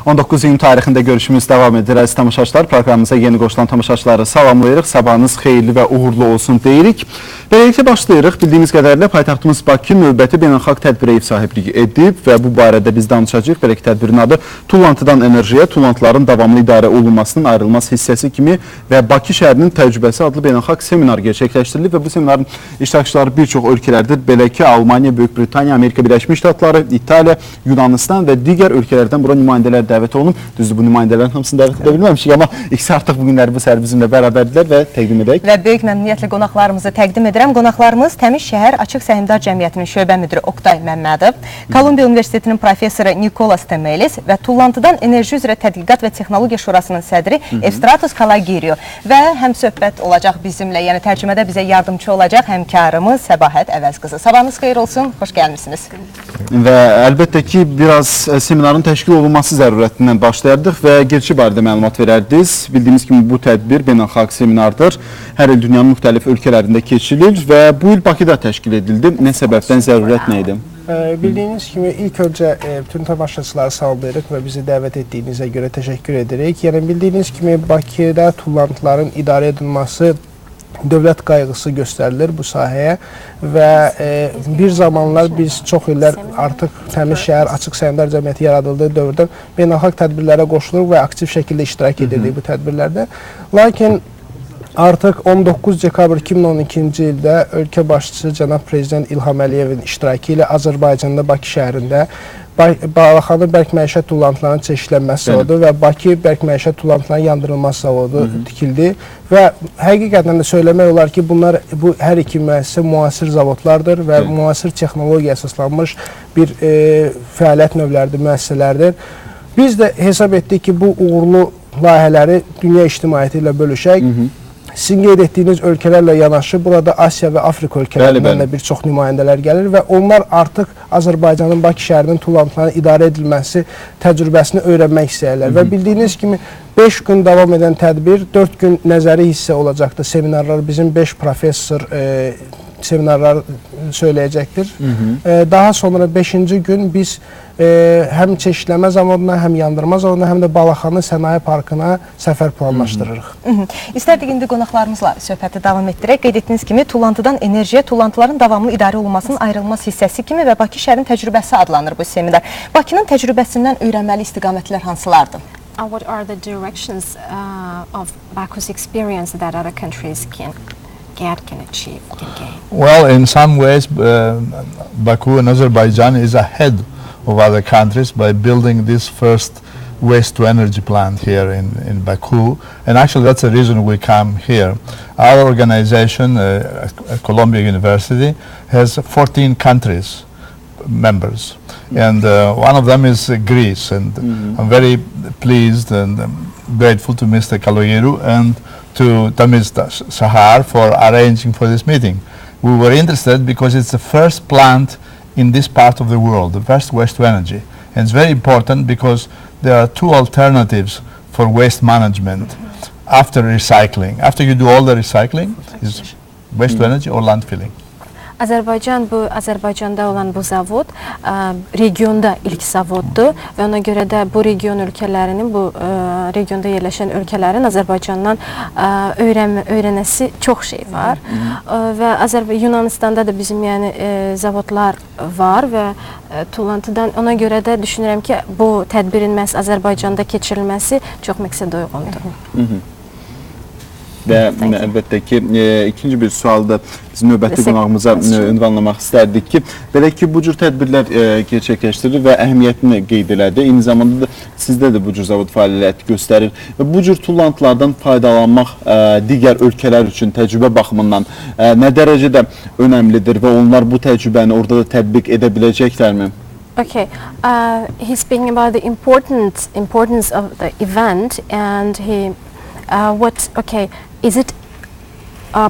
19 iyun tarixində görüşümüz davam edir. Əziz tamaşaçılar, proqramımıza yeni qoşulan tamaşaçıları salamlayırıq. Sabahınız xeyirli və uğurlu olsun deyirik. Beləliklə başlayırıq. Bildiyimiz qədərilə paytaxtımız Bakı növbəti beynəlxalq tədbirə ev sahibliyi edib və bu barədə biz danışacağıq. Belə ki, tədbirin adı Tullantıdan enerjiyə, tullantıların davamlı idarə olunmasının ayrılmaz hissəsi kimi və Bakı şəhərinin təcrübəsi adlı beynəlxalq seminar gerçəkləşdirilib və bu seminarın iştirakçıları bir çox ölkələrdir. Belə ki, Almaniya, Böyük Britaniya, Amerika Birləşmiş Ştatları, İtaliya, Yunanistan və digər ölkələrdən bura nümayəndələr dəvət olunub. Düzdür, bu nümayəndələrin hamısını dəvət edə bilməmişik, amma ikisi artıq bugünləri bu səhər bizimlə bərabərdirlər və təqdim edək. Və böyük məmnuniyyətlə qonaqlarımızı təqdim edirəm. Qonaqlarımız Təmiz Şəhər Açıq Səhmdar Cəmiyyətinin şöbə müdiri Oqtay Məmmədov, Kolumbiya Universitetinin professoru Nikolas Temelis və Tullantıdan Enerji üzrə Tədqiqat və Texnologiya Şurasının sədri Efstratos Kalagirio və həmsöhbət olacaq bizimlə, yəni tərcümədə bizə yardımcı olacaq həmkarımız Səbahət Əvəzqızı. Sabahınız xeyir olsun, xoş gəlmişsiniz. Və əlbəttə ki, biraz seminarın təşkil olunması zərurətindən başlayardıq və girişi barədə məlumat verərdiniz. Bildiyimiz kimi bu tədbir beynəlxalq seminardır. Hər il dünyanın müxtəlif ölkələrində keçirilir və bu il Bakıda təşkil edildi. Nə səbəbdən, zərurət nə idi? Bildiyiniz kimi ilk öncə bütün tamaşaçıları salamlayırıq və bizi dəvət etdiyinizə görə təşəkkür edirik. Yəni bildiyiniz kimi Bakıda tullantıların idarə edilməsi dövlət qayğısı göstərilir bu sahəyə və bir zamanlar biz çox illər artıq Təmiz Şəhər Açıq Səhmdar Cəmiyyəti yaradıldığı dövrdən beynəlxalq tədbirlərə qoşuluruq və aktiv şəkildə iştirak edirdik bu tədbirlərdə. Lakin artıq 19 dekabr 2012-ci ildə ölkə başçısı cənab Prezident İlham Əliyevin iştirakı ilə Azərbaycanda Bakı şəhərində Balaxanı Bərk Məişət Tullantılarının çeşidlənməsi zavodu və Bakı Bərk Məişət Tullantılarının yandırılması zavodu tikildi və həqiqətən də söyləmək olar ki, bu hər iki müəssisə müasir zavodlardır və müasir texnologiya əsaslanmış bir fəaliyyət növləridir, müəssisələrdir. Biz də hesab etdik ki, bu uğurlu layihələri dünya ictimaiyyəti ilə bölüşək. Sizin qeyd etdiyiniz ölkələrlə yanaşı burada Asiya və Afrika ölkələrindən də bir çox nümayəndələr gəlir və onlar artıq Azərbaycanın Bakı şəhərinin tullantılarının idarə edilməsi təcrübəsini öyrənmək istəyirlər. Və bildiyiniz kimi 5 gün davam edən tədbir 4 gün nəzəri hissə olacaqdır. Seminarlar bizim 5 professor seminarlar söyləyəcəkdir. Daha sonra 5-ci gün biz həm çeşidləmə zavoduna, həm yandırma zavoduna, həm də Balaxanı Sənaye Parkına səfər planlaşdırırıq. İstərdik indi qonaqlarımızla söhbəti davam etdirək. Qeyd etdiyiniz kimi tullantıdan enerjiyə, tullantıların davamlı idarə olunmasının ayrılmaz hissəsi kimi və Bakı şəhərinin təcrübəsi adlanır bu seminar. Bakının təcrübəsindən öyrənməli istiqamətlər hansılardır? What are the directions of Baku's experience that other countries can achieve, can gain? Well, in some ways, Baku and Azerbaijan is ahead of other countries by building this first waste-to-energy plant here in Baku, and actually that's the reason we come here. Our organization, Columbia University, has 14 countries members, and one of them is Greece, and I'm very pleased and grateful to Mr. Kaloyeru and to Tamiz Shahar for arranging for this meeting. We were interested because it's the first plant in this part of the world, the first waste to energy. And it's very important because there are two alternatives for waste management after recycling. After you do all the recycling, is waste to energy or landfilling. Azərbaycanda olan bu zavod regionda ilk zavoddur və ona görə də bu region ölkələrinin, bu regionda yerləşən ölkələrin Azərbaycandan öyrənəsi çox şey var və Yunanistanda da bizim zavodlar var və tullantıdan ona görə də düşünürəm ki, bu tədbirin məhz Azərbaycanda keçirilməsi çox məqsədə uyğundur. Və əlbəttə ki, ikinci bir sualda biz növbəti qonağımıza ünvanlamaq istərdik ki, belə ki, bu cür tədbirlər gerçəkləşdirir və əhəmiyyətini qeyd elədi. Eyni zamanda da sizdə də bu cür zavod fəaliyyəti göstərir və bu cür tullantılardan faydalanmaq digər ölkələr üçün təcrübə baxımından nə dərəcədə önəmlidir və onlar bu təcrübəni orada da tətbiq edə biləcəklərmi? Okay, he's speaking about the importance of the event and is it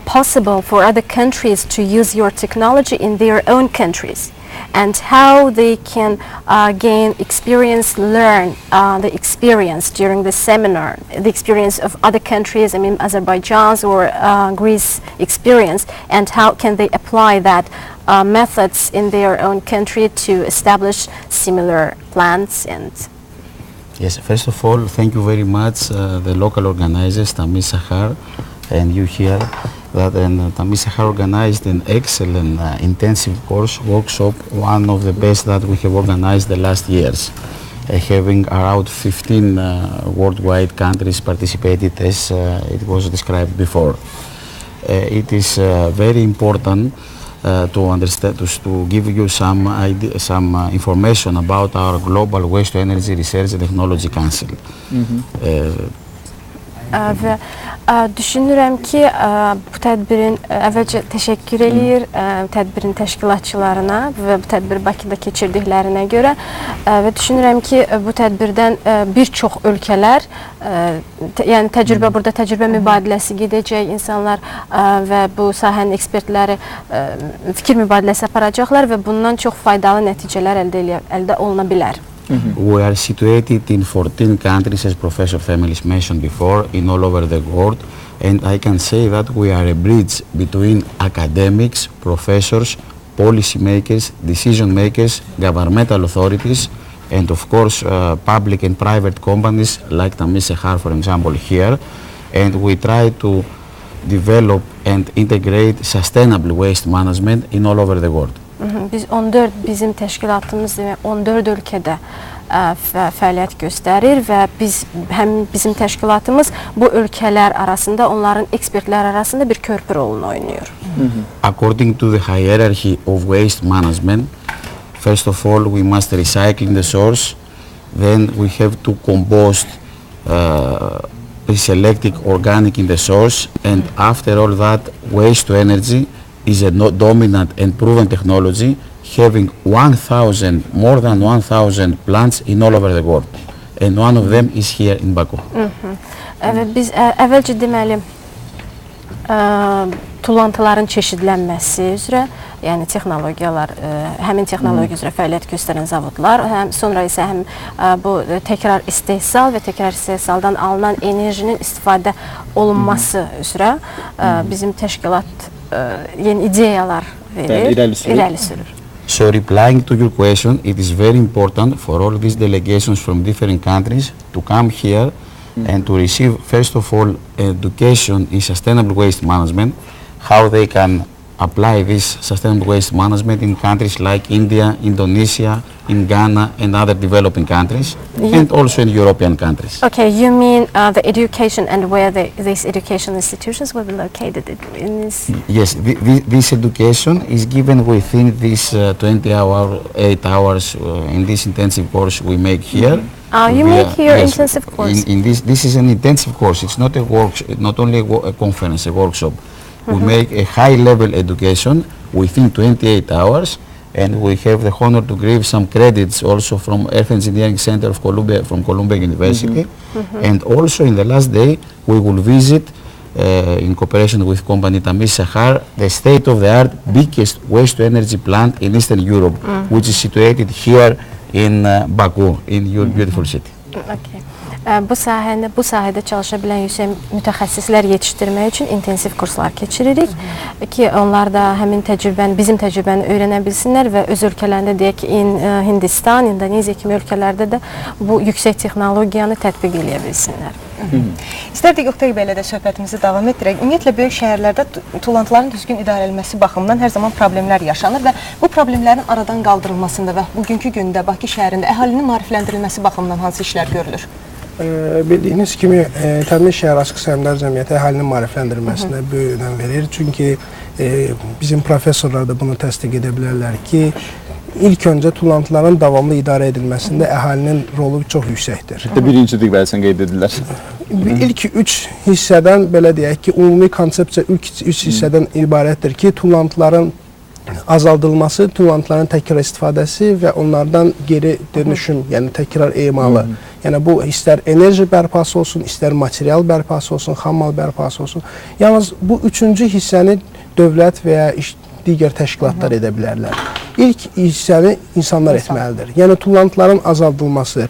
possible for other countries to use your technology in their own countries? And how they can gain experience, learn the experience during the seminar, the experience of other countries, I mean Azerbaijan's or Greece experience, and how can they apply that methods in their own country to establish similar plants and Yes, first of all, thank you very much, the local organizers, Tamis Sahar, and you here. Tamis Sahar organized an excellent intensive course workshop, one of the best that we have organized the last years. Having around 15 worldwide countries participated, as it was described before. It is very important to understand, to give you some idea, some information about our Global Waste to Energy Research and Technology Council. Və düşünürəm ki, bu tədbirin əvvəlcə təşəkkür eləyir tədbirin təşkilatçılarına və bu tədbiri Bakıda keçirdiklərinə görə və düşünürəm ki, bu tədbirdən bir çox ölkələr, yəni burada təcrübə mübadiləsi gedəcək, insanlar və bu sahənin ekspertləri fikir mübadiləsi aparacaqlar və bundan çox faydalı nəticələr əldə oluna bilər. We are situated in 14 countries, as Professor Themelis mentioned before, in all over the world, and I can say that we are a bridge between academics, professors, policy makers, decision makers, governmental authorities, and of course public and private companies like Tamis Sahar, for example, here, and we try to develop and integrate sustainable waste management in all over the world. Biz 14, bizim təşkilatımız 14 ölkədə fəaliyyət göstərir və bizim təşkilatımız bu ölkələr arasında, onların ekspertlər arasında bir körpü rolunu oynayır. According to the hierarchy of waste management, first of all we must recycle the source, then we have to compost pre-selected organic in the source, and after all that, waste to energy is a dominant and proven technology, having more than 1,000 plants in all over the world, and one of them is here in Baku. Biz əvvəlcə deməli tullantıların çeşidlənməsi üzrə, yəni texnologiyalar, həmin texnologiya üzrə fəaliyyət göstərən zavodlar, sonra isə həm bu təkrar istehsal və təkrar istehsaldan alınan enerjinin istifadə olunması üzrə bizim təşkilat yeni ideyalar verir, irəli sürür. So replying to your question, it is very important for all these delegations from different countries to come here and to receive, first of all, education in sustainable waste management, how they can apply this sustainable waste management in countries like India, Indonesia, in Ghana and other developing countries, and also in European countries. Okay, you mean the education and where these education institutions will be located in this? Yes, this education is given within this 8 hours in this intensive course we make here. You make here intensive course? This is an intensive course. It's not a not only a conference, a workshop. We make a high-level education within 28 hours, and we have the honor to give some credits also from Earth Engineering Center of Columbia, from Columbia University. And also in the last day, we will visit, in cooperation with company Tamis Sahar, the state-of-the-art biggest waste-to-energy plant in Eastern Europe, which is situated here in Baku, in your beautiful city. Okay. Bu sahədə çalışa bilən yüksək mütəxəssislər yetişdirmək üçün intensiv kurslar keçiririk ki, onlar da həmin bizim təcrübəni öyrənə bilsinlər və öz ölkələrində, deyək ki, Hindistan, İndoneziya kimi ölkələrdə də bu yüksək texnologiyanı tətbiq edə bilsinlər. İstərdik Oqtay bəylə də söhbətimizi davam etdirək. Ümumiyyətlə, böyük şəhərlərdə tullantıların düzgün idarə edilməsi baxımından hər zaman problemlər yaşanır və bu problemlərin aradan qaldırılmasında və bugünkü gündə Bakı şəhərində əhalinin maarifləndirilməsi baxımından hansı işlər görülür? Bildiyiniz kimi, Təmiz Şəhər Açıq Səhmdar Cəmiyyəti əhalinin maarifləndirilməsinə böyük önəm verir. Çünki bizim professorlar da bunu təsdiq edə bilərlər ki, ilk öncə tullantıların davamlı idarə edilməsində əhalinin rolu çox yüksəkdir. Birincilik vəzifəsini qeyd edirlər. İlk 3 hissədən, belə deyək ki, ümumi konsepsiya 3 hissədən ibarətdir ki, tullantıların azaldılması, tullantıların təkrar istifadəsi və onlardan geri dönüşüm, yəni təkrar emalı. Yəni bu istər enerji bərpası olsun, istər material bərpası olsun, xammal bərpası olsun. Yalnız bu üçüncü hissəni dövlət və ya digər təşkilatlar edə bilərlər. İlk hissəni insanlar etməlidir. Yəni tullantıların azaldılması,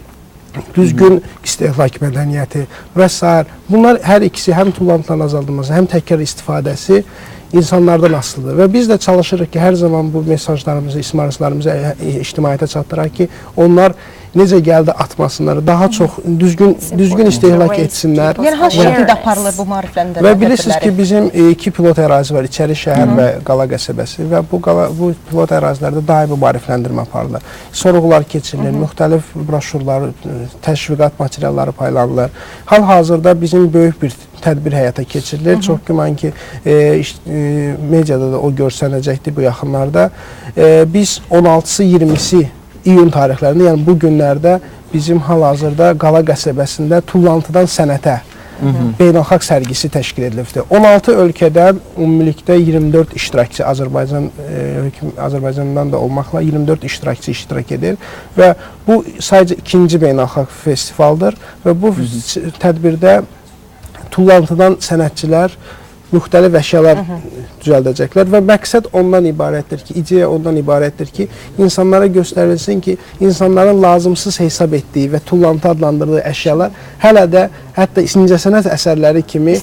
düzgün istehlak mədəniyyəti və s. Bunlar hər ikisi, həm tullantıların azaldılması, həm təkrar istifadəsi insanlardan asılıdır və biz də çalışırıq ki, hər zaman bu mesajlarımızı, ismarızlarımızı ictimaiyyətə çatdıraq ki, onlar necə gəldi atmasınlar, daha çox düzgün istehlak etsinlər. Yəni hansı şəkildə aparılır bu maarifləndirmə Və tədbirləri? bilirsiniz ki, bizim 2 pilot ərazi var, İçəri şəhər və Qala qəsəbəsi və bu pilot ərazilərdə daimi maarifləndirmə aparılır. Sorğular keçirilir, müxtəlif broşurlar, təşviqat materialları paylanılır. Hal-hazırda bizim böyük bir tədbir həyata keçirilir. Çox güman ki, mediada da o görsənəcəkdir bu yaxınlarda. Biz 16-sı, 20-si iyun tarixlərində, yəni bu günlərdə bizim hal-hazırda Qala qəsəbəsində tullantıdan sənətə beynəlxalq sərgisi təşkil edilibdir. 16 ölkədən ümumilikdə 24 iştirakçı Azərbaycandan da olmaqla 24 iştirakçı iştirak edir və bu sadəcə ikinci beynəlxalq festivaldır və bu tədbirdə tullantıdan sənətçilər müxtəlif əşyalar düzəldəcəklər və məqsəd ondan ibarətdir ki, ideya ondan ibarətdir ki, insanlara göstərilsin ki, insanların lazımsız hesab etdiyi və tullantı adlandırdığı əşyalar hələ də hətta incəsənət əsərləri kimi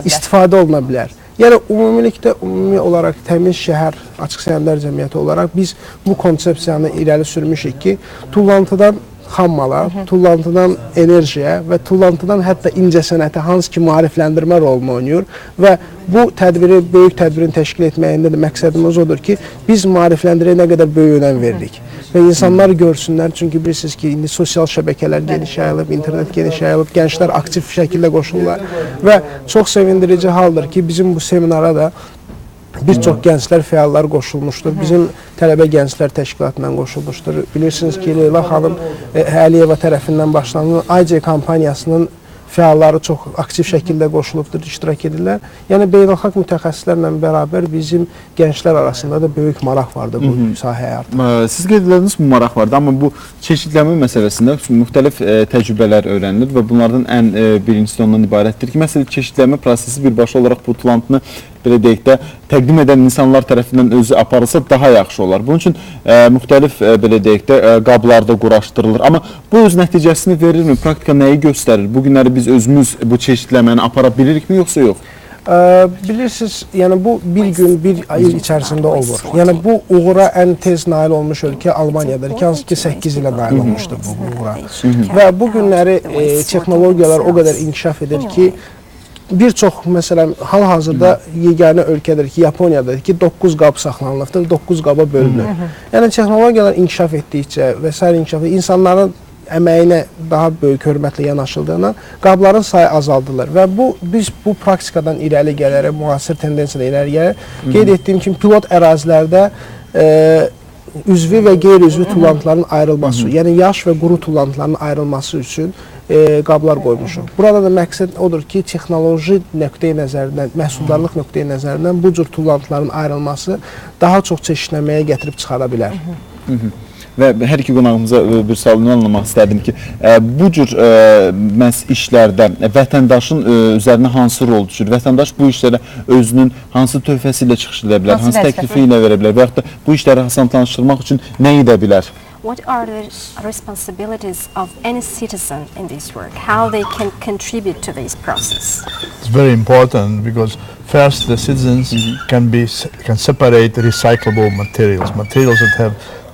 istifadə oluna bilər. Yəni, ümumi olaraq təmiz şəhər, açıq səhmdar cəmiyyəti olaraq biz bu konsepsiyanı irəli sürmüşük ki, tullantıdan xammala, tullantıdan enerjiyə və tullantıdan hətta incəsənətə hansı ki maarifləndirmə rolunu oynayır və bu tədbiri, böyük tədbirin təşkil etməyində də məqsədimiz odur ki, biz maarifləndirəyə nə qədər böyük önəm verdik və insanlar görsünlər, çünki bilirsiniz ki, indi sosial şəbəkələr geniş yayılıb, internet geniş yayılıb, gənclər aktiv şəkildə qoşulurlar və çox sevindirici haldır ki, bizim bu seminara da bir çox gənclər, fəallar qoşulmuşdur. Bizim tələbə gənclər təşkilatından qoşulmuşdur. Bilirsiniz ki, Leyla xanım Əliyeva tərəfindən başlanan IC kampaniyasının fəalları çox aktiv şəkildə qoşulubdur, iştirak edirlər. Yəni, beynəlxalq mütəxəssislərlə bərabər bizim gənclər arasında da böyük maraq vardır bu sahəyə artıq. Siz qeyd edildiniz, bu maraq vardı, amma bu çeşidləmə məsələsində müxtəlif təcrübələr öyrənilir və bunlardan ən birincisi ondan ibarətdir ki, məsələn, çeşidləmə prosesi birbaşa olaraq bu tullantını belə deyək də, təqdim edən insanlar tərəfindən özü aparılsa daha yaxşı olar. Bunun üçün müxtəlif, belə deyək də, qablarda quraşdırılır. Amma bu öz nəticəsini verirmi? Praktika nəyi göstərir? Bu günləri biz özümüz bu çeşidləməni apara bilirikmi, yoxsa yox? Bilirsiniz, yəni bu bir gün, bir ay içərisində olur. Yəni bu uğura ən tez nail olmuş ölkə Almaniyadır ki, hansı ki 8 ilə nail olmuşdur bu uğura. Və bu günləri texnologiyalar o qədər inkişaf edir ki, bir çox, məsələn, hal-hazırda yeganə ölkədir ki, Yaponiyadır ki, 9 qab saxlanılıbdır, 9 qaba bölünür. Yəni, texnologiyalar inkişaf etdikcə və s. inkişaf etdikcə insanların əməyinə daha böyük hörmətlə yanaşıldığından qabların sayı azaldılır və biz bu praktikadan irəli gələrək, müasir tendensiyadan irəli gələrək, qeyd etdiyim kimi pilot ərazilərdə üzvü və qeyri-üzvü tullantıların ayrılması, yəni yaş və quru tullantıların ayrılması üçün qablar qoymuşuq. Burada da məqsəd odur ki, texnoloji nöqteyi nəzərindən, məhsuldarlıq nöqteyi nəzərindən bu cür tullantıların ayrılması daha çox çeşidləməyə gətirib çıxara bilər. Və hər iki qonağımıza bir sualını anlamaq istərdim ki, bu cür işlərdə vətəndaşın üzərinə hansı rol düşür? Vətəndaş bu işlərə özünün hansı töhfəsi ilə çıxış edə bilər, hansı təklifi ilə verə bilər və yaxud da bu işləri asanlaşdırmaq üçün nə edə bilər? What are the responsibilities of any citizen in this work? How they can contribute to this process? It's very important because first the citizens can separate recyclable materials that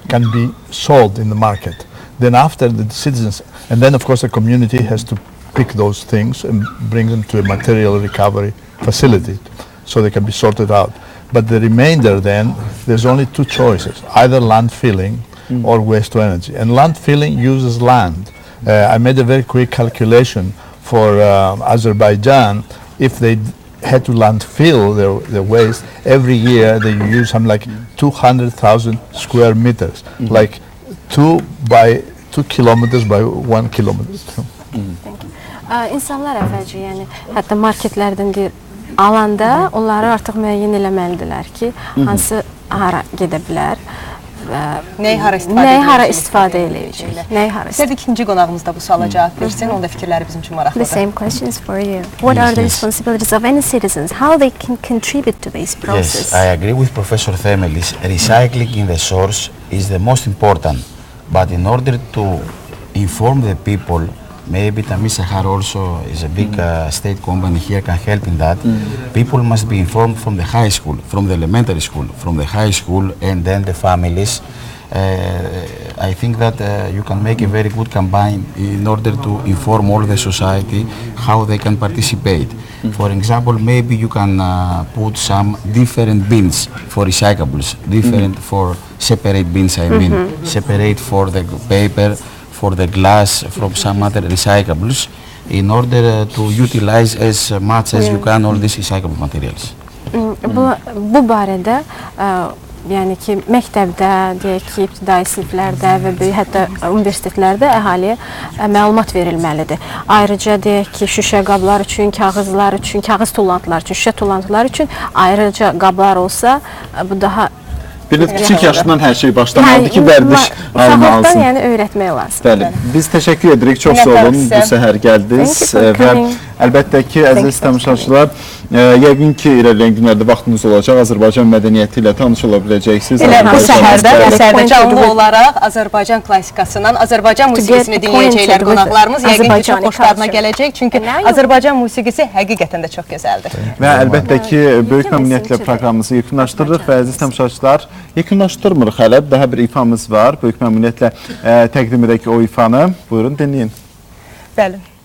can be sold in the market. Then after the citizens, and then of course the community has to pick those things and bring them to a material recovery facility so they can be sorted out. But the remainder then, there's only two choices, either landfilling or waste to energy. And landfilling uses land. I made a very quick calculation for Azerbaijan. If they had to landfill their waste, every year they use something like 200,000 square meters, like 2 kilometers by 1 kilometer. İnsanlar əvvəlcə, yəni hətta marketlərdən alanda onları artıq müəyyən eləməlidirlər ki, hansı hara gedə bilər. Nəyi hara istifadə edəcək? İstərdik ikinci qonağımız da bu suala cavab versin, onun da fikirləri bizim üçün maraqlıdır. The same question is for you. What are the responsibilities of any citizens? How they can contribute to this process? Yes, I agree with Professor Themelis. Recycling in the source is the most important, but in order to inform the people maybe Tamizahar also is a big state company here, can help in that. People must be informed from the high school, from the elementary school, from the high school, and then the families. I think that you can make a very good campaign in order to inform all the society how they can participate. For example, maybe you can put some different bins for recyclables, different for separate bins, I mean, separate for the paper, for the glass, from some other recyclables, in order to utilize as much as you can all these recyclable materials. Bu barədə yəni ki, məktəbdə, deyək ki, ibtidai siniflərdə və böyük hətta universitetlərdə əhaliyə məlumat verilməlidir. Ayrıca deyək ki, şüşə qablar üçün, kağızlar üçün, kağız tullantılar üçün, şüşə tullantılar üçün ayrıca qablar olsa, bu daha Bir kiçik yaşından hər şey başlamalıdır ki, vərdiş alını alsın. uşaqlıqdan yəni öyrətmək lazım. Bəli, biz təşəkkür edirik, çox sağ olun, bu səhər gəldiniz və əlbəttə ki, əziz tamaşaçılar, yəqin ki, irəliləyən günlərdə vaxtınız olacaq, Azərbaycan mədəniyyəti ilə tanış ola biləcəksiniz. Elə bu səhərdə əsərdə canlı olaraq Azərbaycan klassikasından, Azərbaycan musiqisini dinləyəcəklər qonaqlarımız. Yəqin ki, çox xoşlarına gələcək, çünki Azərbaycan musiqisi həqiqətən də çox gözəldir. Və əlbəttə ki, böyük məmnuniyyətlə proqramımızı yekunlaşdırırıq və əziz tamaşaçılar, yekunlaşdırmırıq hələ, daha bir ifamız var, böyük məmnuniyyətlə təqdim edək o ifanı. Buyurun, dinləyin. Bəli.